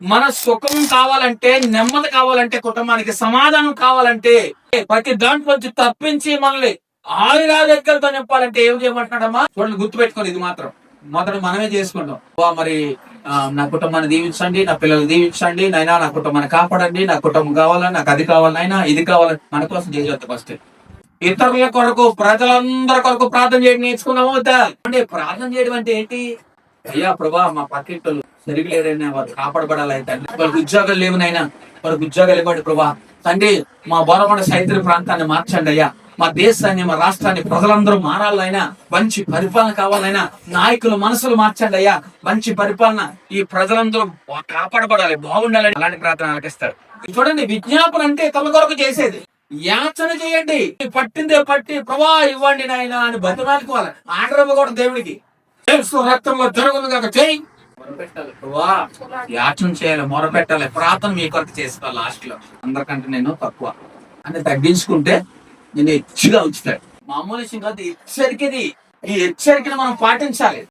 మన సుఖం కావాలంటే, నెమ్మది కావాలంటే, కుటుంబానికి సమాధానం కావాలంటే, ప్రతి దాంట్లోంచి తప్పించి మనల్ని ఆయురారోగ్యాలతో నింపాలంటే ఏం చేయమంటున్నాడమ్మా? చూడండి, గుర్తుపెట్టుకోండి, ఇది మాత్రం మొదట మనమే చేసుకుంటాం. మరి నా కుటుంబాన్ని దీవించండి, నా పిల్లలు దీవించండి, నైనా నా కుటుంబాన్ని కాపాడండి, నా కుటుంబం కావాలని, నాకు అది కావాలి, నైనా ఇది కావాలని మన కోసం చేసేది ఫస్ట్. ఇతరుల కొరకు, ప్రజలందరి కొరకు ప్రార్థన చేయడం నేర్చుకున్నాము వద్దా? అంటే ప్రార్థన చేయడం అంటే ఏంటి? అయ్యా ప్రభా, మా పక్కింటోళ్ళు సరిగ్గా లేరైనా వారు కాపాడబడాలి తండ్రి, వాళ్ళకి ఉద్యోగాలు లేవునైనా వాళ్ళకి ఉద్యోగాలు ఇవ్వండి ప్రభా తండ్రి. మా బోరకొండ సైత్రి ప్రాంతాన్ని మార్చండి అయ్యా. మా దేశాన్ని, మా రాష్ట్రాన్ని, ప్రజలందరూ మారాలైనా, మంచి పరిపాలన కావాలైనా, నాయకులు మనసులు మార్చండి అయ్యా. మంచి పరిపాలన, ఈ ప్రజలందరూ కాపాడబడాలి, బాగుండాలని అలాంటి ప్రార్థన ఆలకిస్తారు. చూడండి, విజ్ఞాపన అంటే తమ కొరకు చేసేది. యాచన చేయండి, పట్టిందే పట్టి ప్రభా ఇవ్వండి నాయన అని బతిమాలుకోవాలి. ఆర్డర్ కూడా దేవుడికి రక్తంలో జరుగుతుంది కదా, చేయి మొరపెట్టాలి. ప్రభా యాచన చేయాలి, మొరపెట్టాలి, ప్రార్థన మీ కొరకు చేసుకోవాలి. లాస్ట్ లో అందరికంటే నేను తక్కువ అని తగ్గించుకుంటే నేను హెచ్చుగా ఉంచుతాడు. మామూలు విషయం కాదు, హెచ్చరికది. ఈ హెచ్చరికను మనం పాటించాలి.